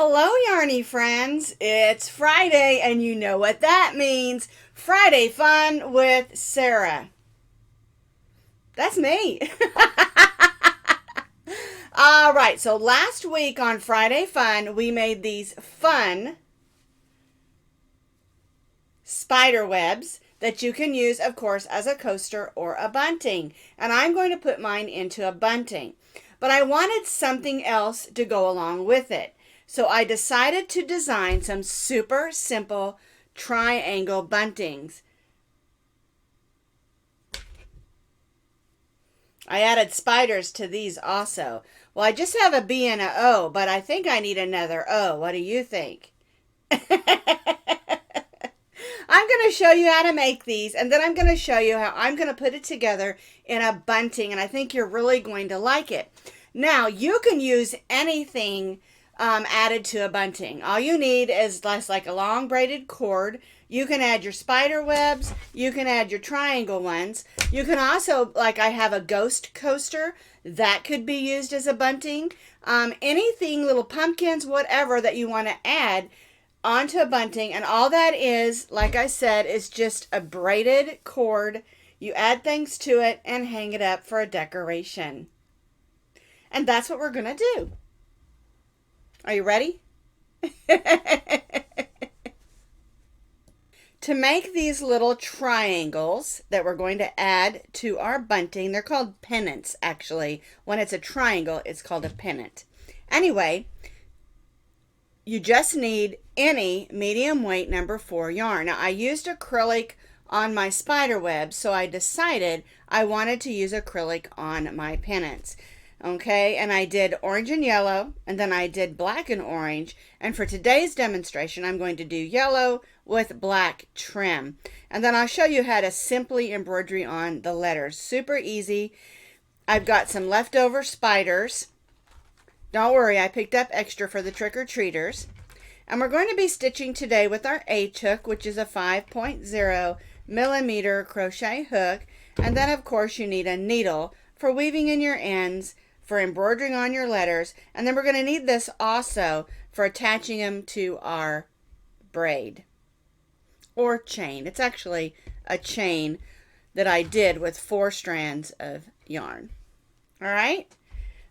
Hello, Yarny friends. It's Friday, and you know what that means. Friday fun with Sara. That's me. All right, so last week on Friday Fun, we made these fun spider webs that you can use, of course, as a coaster or a bunting. And I'm going to put mine into a bunting. But I wanted something else to go along with it. So I decided to design some super simple triangle buntings. I added spiders to these also. Well, I just have a B and a O, but I think I need another O. What do you think? I'm going to show you how to make these, and then I'm going to show you how I'm going to put it together in a bunting, and I think you're really going to like it. Now, you can use anything added to a bunting. All you need is just like a long braided cord. You can add your spider webs. You can add your triangle ones. You can also, like I have a ghost coaster, that could be used as a bunting. Anything, little pumpkins, whatever that you want to add onto a bunting. And all that is, like I said, is just a braided cord. You add things to it and hang it up for a decoration. And that's what we're going to do. Are you ready? To make these little triangles that we're going to add to our bunting, they're called pennants actually. When it's a triangle, it's called a pennant. Anyway, you just need any medium weight number 4 yarn. Now I used acrylic on my spider web, so I decided I wanted to use acrylic on my pennants. Okay, and I did orange and yellow, and then I did black and orange. And for today's demonstration, I'm going to do yellow with black trim. And then I'll show you how to simply embroidery on the letters. Super easy. I've got some leftover spiders. Don't worry, I picked up extra for the trick-or-treaters. And we're going to be stitching today with our H-hook, which is a 5.0 millimeter crochet hook. And then, of course, you need a needle for weaving in your ends, for embroidering on your letters, and then we're going to need this also for attaching them to our braid or chain. It's actually a chain that I did with 4 strands of yarn. All right,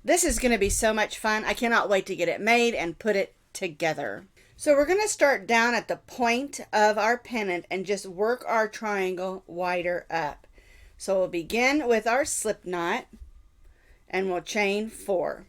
this is going to be so much fun. I cannot wait to get it made and put it together. So we're going to start down at the point of our pennant and just work our triangle wider up. So we'll begin with our slip knot, and we'll chain 4.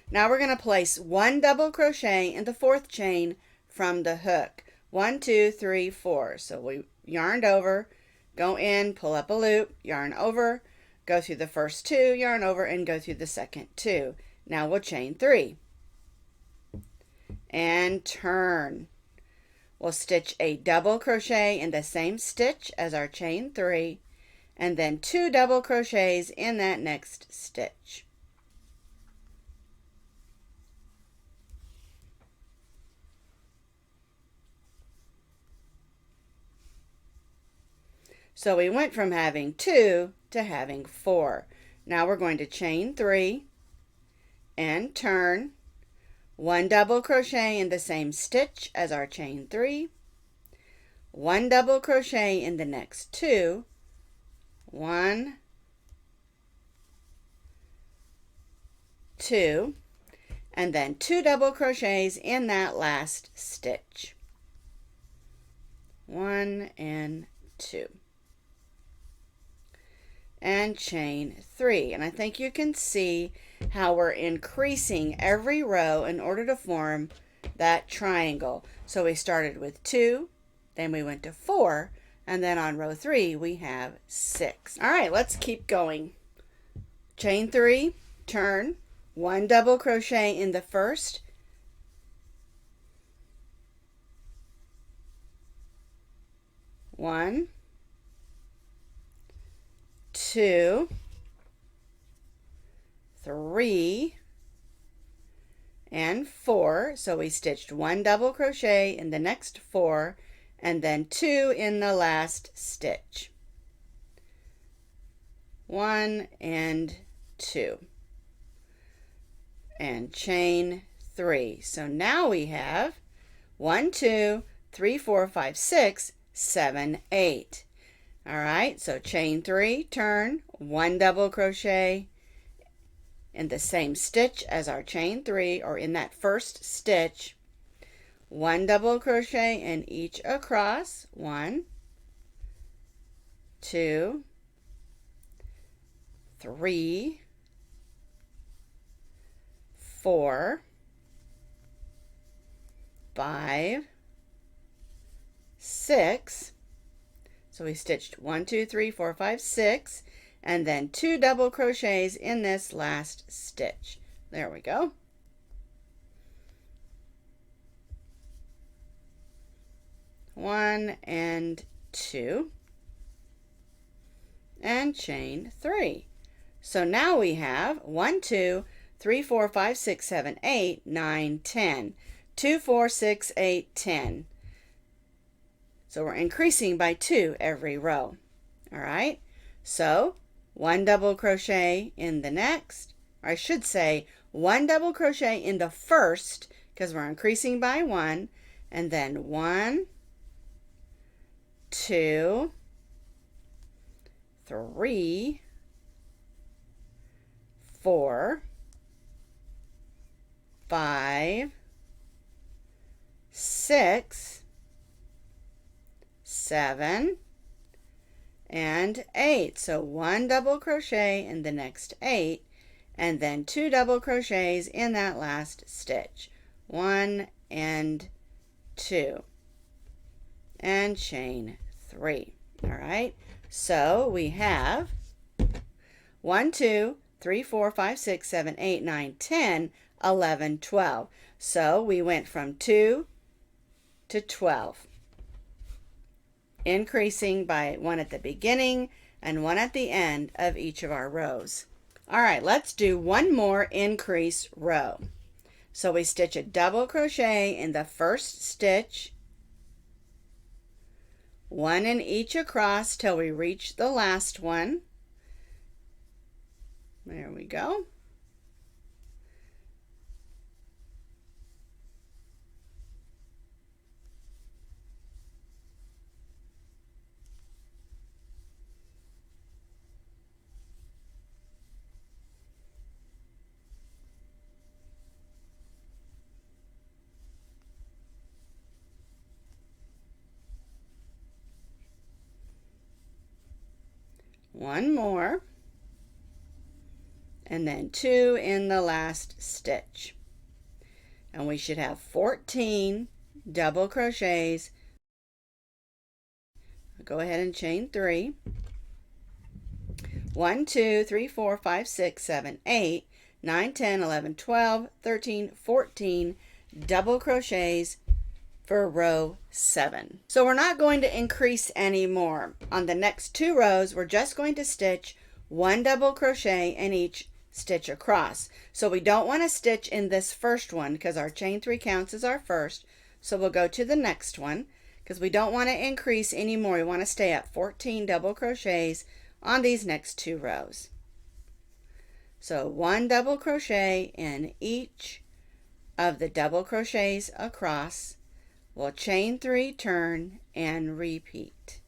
Now we're going to place 1 double crochet in the 4th chain from the hook. 1, 2, 3, 4. So we yarned over, go in, pull up a loop, yarn over, go through the first 2, yarn over, and go through the second 2. Now we'll chain 3 and turn. We'll stitch a double crochet in the same stitch as our chain 3, and then 2 double crochets in that next stitch. So we went from having 2 to having 4. Now we're going to chain 3 and turn. 1 double crochet in the same stitch as our chain 3, 1 double crochet in the next 2, 1, 2, and then 2 double crochets in that last stitch. 1 and 2. And chain 3. And I think you can see how we're increasing every row in order to form that triangle. So we started with 2, then we went to 4, and then on row 3 we have 6. All right, let's keep going. Chain 3, turn, 1 double crochet in the first, 1, 2, 3, and 4. So we stitched 1 double crochet in the next 4 and then 2 in the last stitch. 1 and 2. and chain 3. So now we have 1, 2, 3, 4, 5, 6, 7, 8. All right, so chain 3, turn, 1 double crochet in the same stitch as our chain 3, or in that first stitch, 1 double crochet in each across, 1, 2, 3, 4, 5, 6. So we stitched 1, 2, 3, 4, 5, 6, and then 2 double crochets in this last stitch. There we go. One and 2, and chain 3. So now we have 1, 2, 3, 4, 5, 6, 7, 8, 9, 10. 2, 4, 6, 8, 10. So we're increasing by 2 every row. All right, so 1 double crochet in the next, or I should say 1 double crochet in the first, because we're increasing by 1, and then 1, 2, 3, 4, 5, 6, 7, and 8. So 1 double crochet in the next 8, and then 2 double crochets in that last stitch. 1 and 2, and chain 3. All right, so we have 1, 2, 3, 4, 5, 6, 7, 8, 9, 10, 11, 12. So we went from 2 to 12, increasing by 1 at the beginning and 1 at the end of each of our rows. All right, let's do one more increase row. So we stitch a double crochet in the first stitch, 1 in each across till we reach the last one. There we go. One more, and then 2 in the last stitch, and we should have 14 double crochets. Go ahead and chain 3. 1, 2, 3, 4, 5, 6, 7, 8, 9, 10, 11, 12, 13, 14 double crochets for row 7. So we're not going to increase anymore. On the next 2 rows, we're just going to stitch 1 double crochet in each stitch across. So we don't want to stitch in this first one because our chain 3 counts as our first. So we'll go to the next one because we don't want to increase anymore. We want to stay at 14 double crochets on these next 2 rows. So 1 double crochet in each of the double crochets across. We'll chain 3, turn, and repeat.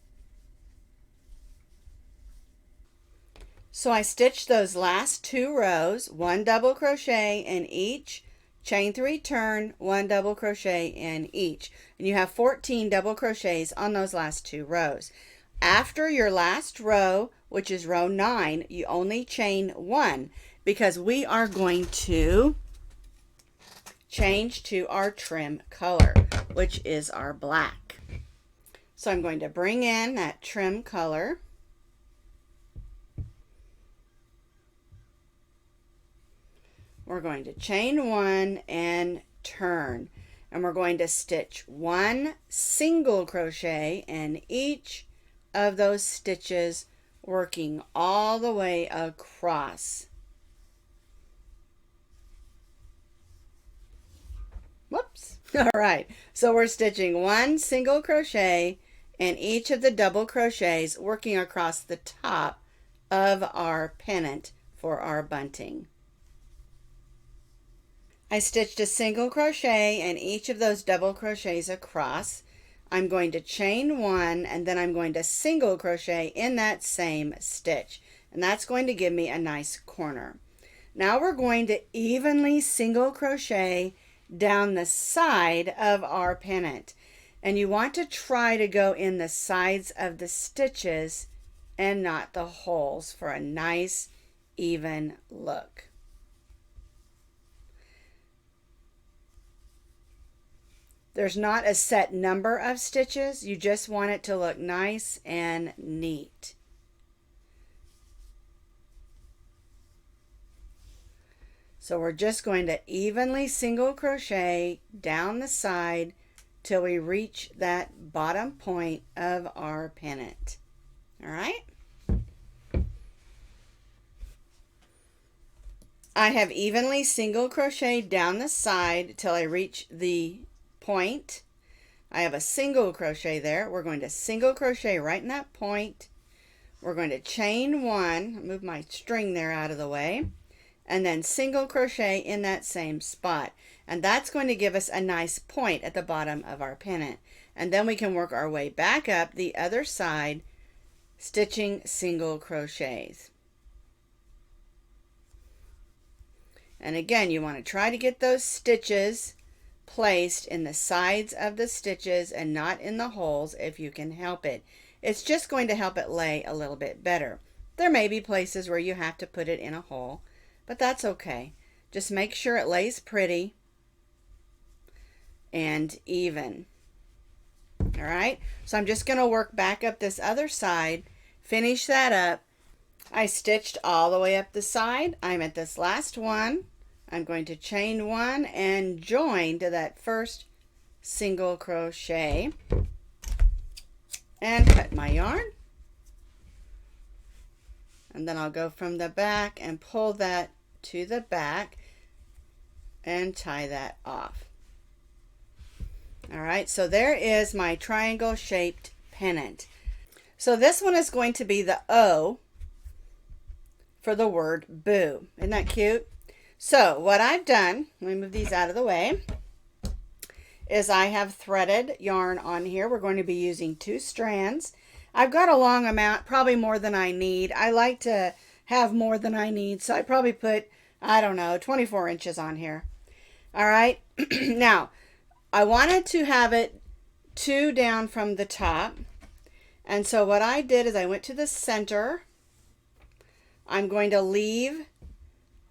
So I stitched those last 2 rows, 1 double crochet in each, chain 3, turn, 1 double crochet in each. And you have 14 double crochets on those last 2 rows. After your last row, which is row 9, you only chain 1 because we are going to change to our trim color, which is our black. So I'm going to bring in that trim color. We're going to chain 1 and turn, and we're going to stitch 1 single crochet in each of those stitches, working all the way across. Whoops. All right, so we're stitching 1 single crochet in each of the double crochets, working across the top of our pennant for our bunting. I stitched a single crochet in each of those double crochets across. I'm going to chain one, and then I'm going to single crochet in that same stitch, and that's going to give me a nice corner. Now we're going to evenly single crochet down the side of our pennant, and you want to try to go in the sides of the stitches and not the holes for a nice even look. There's not a set number of stitches, you just want it to look nice and neat. So we're just going to evenly single crochet down the side till we reach that bottom point of our pennant. All right? I have evenly single crocheted down the side till I reach the point. I have a single crochet there. We're going to single crochet right in that point. We're going to chain one, move my string there out of the way, and then single crochet in that same spot. And that's going to give us a nice point at the bottom of our pennant. And then we can work our way back up the other side, stitching single crochets. And again, you want to try to get those stitches placed in the sides of the stitches and not in the holes if you can help it. It's just going to help it lay a little bit better. There may be places where you have to put it in a hole, but that's okay. Just make sure it lays pretty and even. All right, so I'm just going to work back up this other side, finish that up. I stitched all the way up the side. I'm at this last one. I'm going to chain one and join to that first single crochet and cut my yarn. And then I'll go from the back and pull that to the back and tie that off. All right, so there is my triangle shaped pennant. So this one is going to be the O for the word boo. Isn't that cute? So what I've done, let me move these out of the way, is I have threaded yarn on here. We're going to be using 2 strands. I've got a long amount, probably more than I need. I like to have more than I need, so I probably put, I don't know, 24 inches on here. All right, now I wanted to have it 2 down from the top, and so what I did is I went to the center. I'm going to leave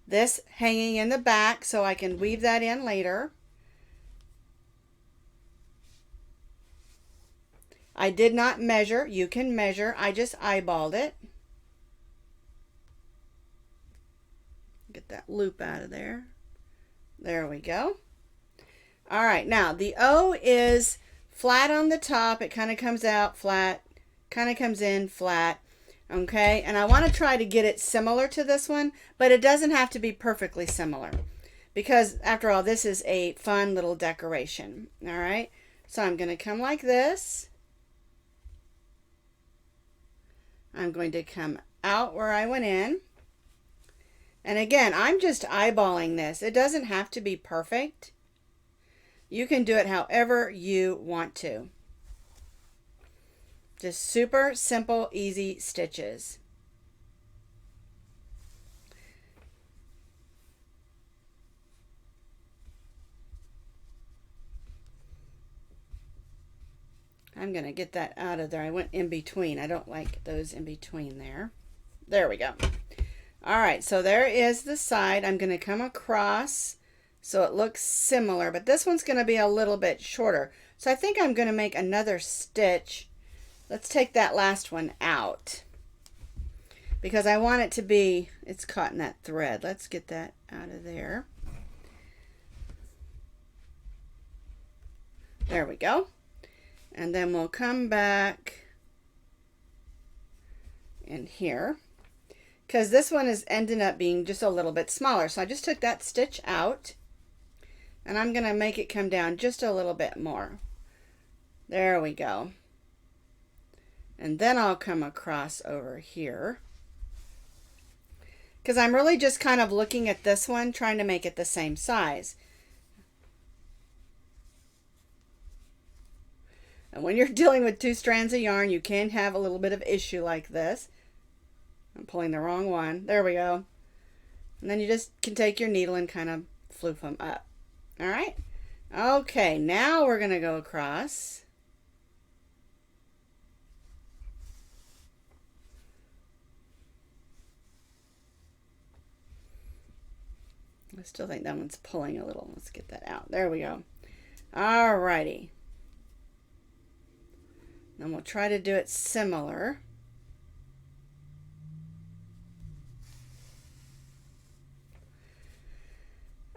this hanging in the back so I can weave that in later. I did not measure. You can measure. I just eyeballed it. Get that loop out of there. There we go. All right, now the O is flat on the top. It kind of comes out flat, kind of comes in flat. Okay, and I want to try to get it similar to this one, but it doesn't have to be perfectly similar because after all, this is a fun little decoration. All right, so I'm going to come like this. I'm going to come out where I went in. And again, I'm just eyeballing this. It doesn't have to be perfect. You can do it however you want to. Just super simple, easy stitches. I'm going to get that out of there. I went in between. I don't like those in between there. There we go. All right, so there is the side. I'm going to come across so it looks similar, but this one's going to be a little bit shorter. So I think I'm going to make another stitch. Let's take that last one out because I want it to be, it's caught in that thread. Let's get that out of there. There we go. And then we'll come back in here because this one is ending up being just a little bit smaller. So I just took that stitch out and I'm going to make it come down just a little bit more. There we go. And then I'll come across over here because I'm really just kind of looking at this one, trying to make it the same size. And when you're dealing with 2 strands of yarn, you can have a little bit of issue like this. I'm pulling the wrong one. There we go. And then you just can take your needle and kind of floof them up. All right. Okay, now we're going to go across. I still think that one's pulling a little. Let's get that out. There we go. All righty. Then we'll try to do it similar.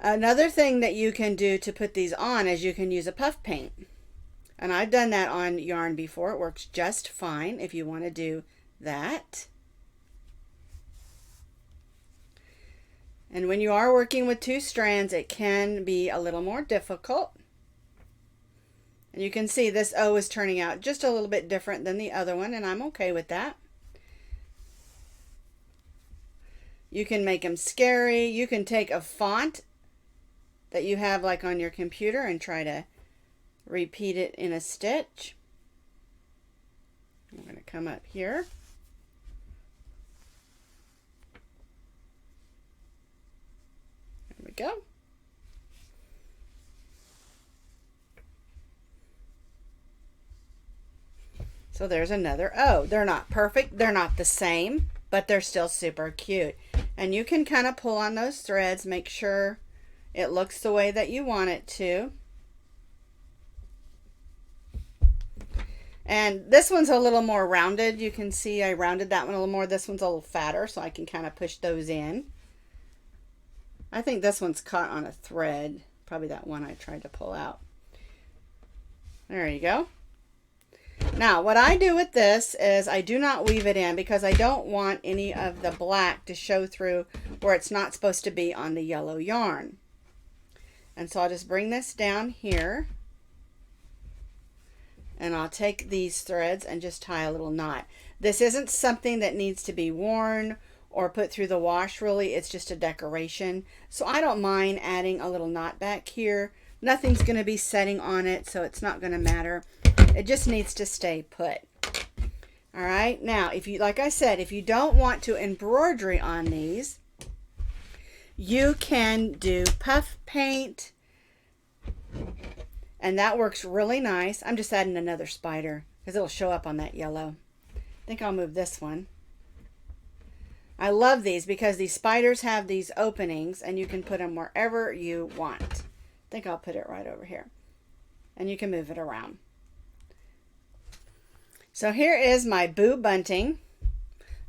Another thing that you can do to put these on is you can use a puff paint. And I've done that on yarn before. It works just fine if you want to do that. And when you are working with 2 strands, it can be a little more difficult. And you can see this O is turning out just a little bit different than the other one, and I'm okay with that. You can make them scary. You can take a font that you have like on your computer and try to repeat it in a stitch. I'm going to come up here. There we go. So there's another O. They're not perfect. They're not the same, but they're still super cute. And you can kind of pull on those threads, make sure it looks the way that you want it to. And this one's a little more rounded. You can see I rounded that one a little more. This one's a little fatter, so I can kind of push those in. I think this one's caught on a thread. Probably that one I tried to pull out. There you go. Now, what I do with this is I do not weave it in because I don't want any of the black to show through where it's not supposed to be on the yellow yarn. And so I'll just bring this down here. And I'll take these threads and just tie a little knot. This isn't something that needs to be worn or put through the wash, really. It's just a decoration. So I don't mind adding a little knot back here. Nothing's going to be setting on it, so it's not going to matter. It just needs to stay put. All right. Now, if you, like I said, if you don't want to embroidery on these, you can do puff paint. And that works really nice. I'm just adding another spider because it'll show up on that yellow. I think I'll move this one. I love these because these spiders have these openings and you can put them wherever you want. I think I'll put it right over here. And you can move it around. So here is my Boo bunting.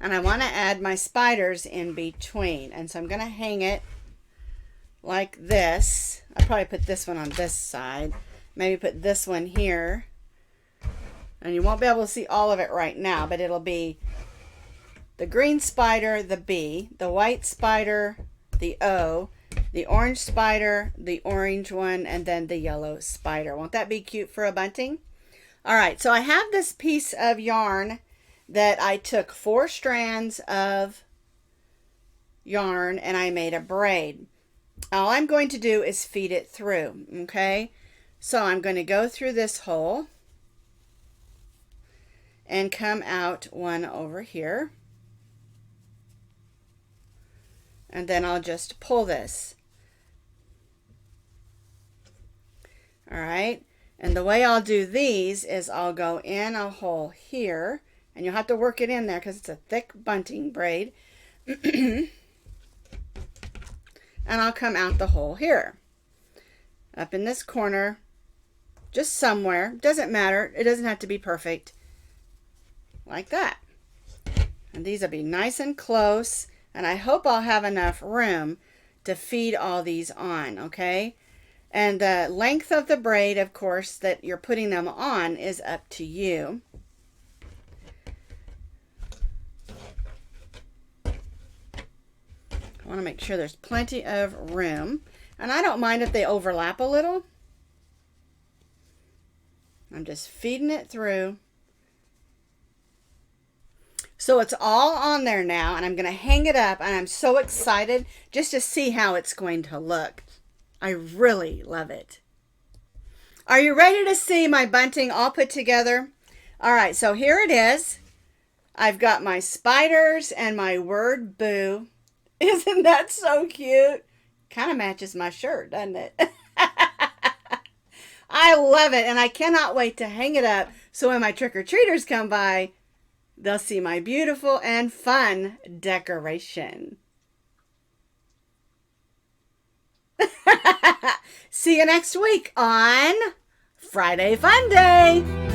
And I want to add my spiders in between. And so I'm going to hang it like this. I'll probably put this one on this side. Maybe put this one here. And you won't be able to see all of it right now, but it'll be the green spider, the B, the white spider, the O, the orange spider, the orange one, and then the yellow spider. Won't that be cute for a bunting? All right, so I have this piece of yarn that I took 4 strands of yarn and I made a braid. All I'm going to do is feed it through, okay? So I'm going to go through this hole and come out one over here. And then I'll just pull this. All right. And the way I'll do these is I'll go in a hole here. And you'll have to work it in there because it's a thick bunting braid. And I'll come out the hole here. Up in this corner. Just somewhere. Doesn't matter. It doesn't have to be perfect. Like that. And these will be nice and close. And I hope I'll have enough room to feed all these on, okay? And the length of the braid, of course, that you're putting them on is up to you. I want to make sure there's plenty of room. And I don't mind if they overlap a little. I'm just feeding it through. So it's all on there now, and I'm going to hang it up, and I'm so excited just to see how it's going to look. I really love it. Are you ready to see my bunting all put together? All right, so here it is. I've got my spiders and my word boo. Isn't that so cute? Kind of matches my shirt, doesn't it? I love it, and I cannot wait to hang it up so when my trick-or-treaters come by, they'll see my beautiful and fun decoration. See you next week on Friday Fun Day.